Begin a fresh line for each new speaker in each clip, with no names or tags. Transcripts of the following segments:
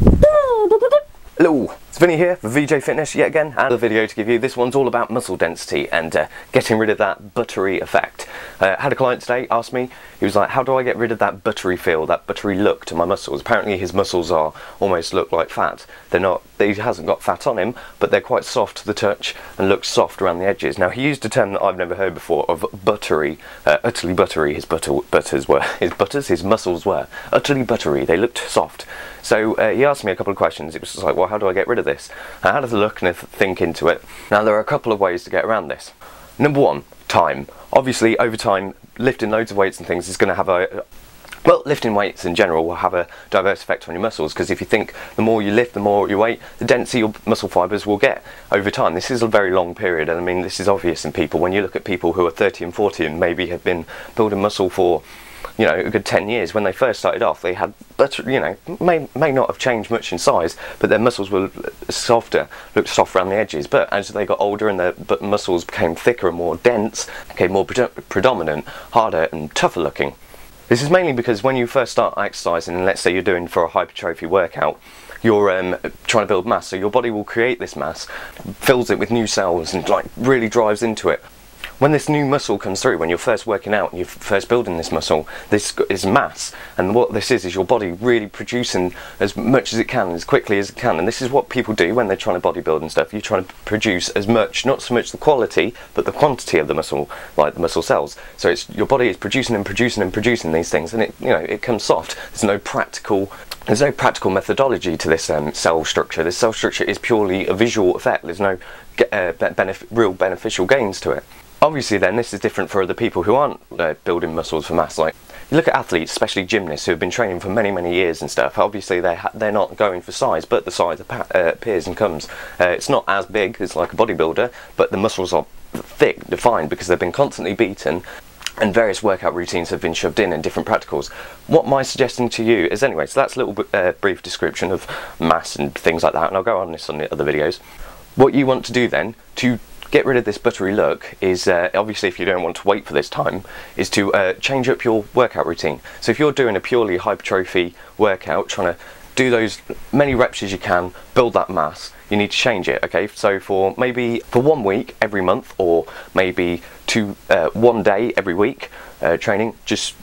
Hello, it's Vinny here for VJ Fitness yet again, and a video to give you. This one's all about muscle density and getting rid of that buttery effect. Had a client today ask me, he was like, how do I get rid of that buttery feel, that buttery look to my muscles? Apparently his muscles are almost look like fat. They're not, he hasn't got fat on him, but they're quite soft to the touch and look soft around the edges. Now he used a term that I've never heard before of buttery, utterly buttery. His muscles were utterly buttery. They looked soft. So he asked me a couple of questions. It was just like, well, how do I get rid of this? I had a look and think into it. Now there are a couple of ways to get around this. Number one, time. Obviously over time, lifting loads of weights and things is going to have a, well, lifting weights in general will have a diverse effect on your muscles, because if you think the more you lift, the more you weight, the denser your muscle fibres will get over time. This is a very long period, and I mean this is obvious in people. When you look at people who are 30 and 40 and maybe have been building muscle for, you know, a good 10 years, when they first started off they had better, you know, may not have changed much in size, but their muscles were softer, looked soft around the edges. But as they got older and their muscles became thicker and more dense, became more predominant, harder and tougher looking. This is mainly because when you first start exercising, and let's say you're doing for a hypertrophy workout, you're trying to build mass, so your body will create this mass, fills it with new cells and like really drives into it. When this new muscle comes through, when you're first working out and you're first building this muscle, this is mass, and what this is your body really producing as much as it can, as quickly as it can. And this is what people do when they're trying to bodybuild and stuff. You're trying to produce as much, not so much the quality, but the quantity of the muscle, like the muscle cells. So it's your body is producing and producing and producing these things, and it, you know, it comes soft. There's no practical methodology to this cell structure. This cell structure is purely a visual effect. There's no real beneficial gains to it. Obviously then this is different for other people who aren't building muscles for mass. Like you look at athletes, especially gymnasts who have been training for many years and stuff. Obviously they're not going for size, but the size appears and comes. It's not as big as like a bodybuilder, but the muscles are thick, defined, because they've been constantly beaten and various workout routines have been shoved in different practicals. What my suggestion to you is, anyway, so that's a little brief description of mass and things like that, and I'll go on this on the other videos. What you want to do then to get rid of this buttery look is, obviously if you don't want to wait for this time, is to change up your workout routine. So if you're doing a purely hypertrophy workout, trying to do those many reps as you can, build that mass, you need to change it, okay? So for maybe for 1 week every month, or maybe one day every week training, just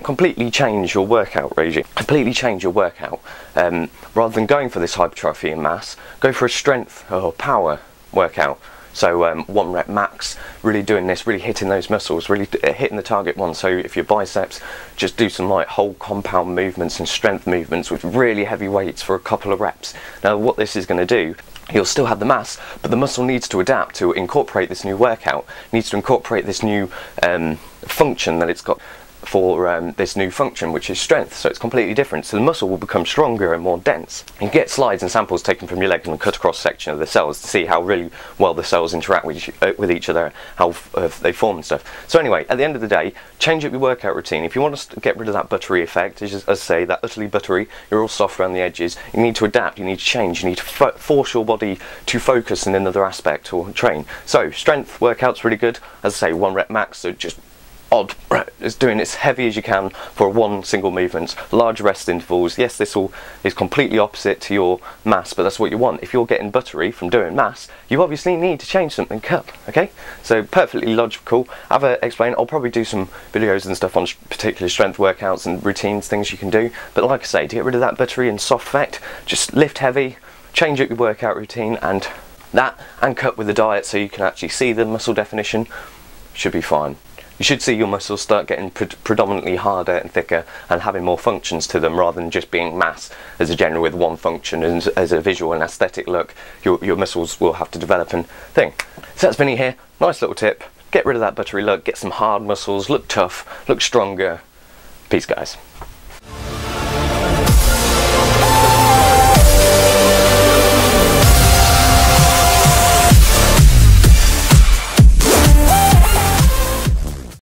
completely change your workout regime. Completely change your workout. Rather than going for this hypertrophy and mass, go for a strength or power workout. So 1 rep max, really doing this, really hitting those muscles, really hitting the target one. So if your biceps, just do some like whole compound movements and strength movements with really heavy weights for a couple of reps. Now what this is going to do, you'll still have the mass, but the muscle needs to adapt to incorporate this new workout, needs to incorporate this new function that it's got for this new function, which is strength. So it's completely different. So the muscle will become stronger and more dense. You get slides and samples taken from your leg and cut across section of the cells to see how really well the cells interact with each other, how they form and stuff. So anyway, at the end of the day, change up your workout routine. If you want to get rid of that buttery effect, as I say, that utterly buttery, you're all soft around the edges, you need to adapt, you need to change, you need to force your body to focus in another aspect or train. So strength workout's really good. As I say, 1 rep max, so just odd, is doing as heavy as you can for 1 single movement, large rest intervals. Yes, this is completely opposite to your mass, but that's what you want. If you're getting buttery from doing mass, you obviously need to change something up, okay? So perfectly logical. Have a explain. I'll probably do some videos and stuff on particular strength workouts and routines, things you can do. But like I say, to get rid of that buttery and soft effect, just lift heavy, change up your workout routine, and cut with the diet so you can actually see the muscle definition. Should be fine. You should see your muscles start getting predominantly harder and thicker and having more functions to them, rather than just being mass as a general with 1 function. And as a visual and aesthetic look, your muscles will have to develop and thing. So that's Vinny here. Nice little tip. Get rid of that buttery look, get some hard muscles, look tough, look stronger. Peace guys.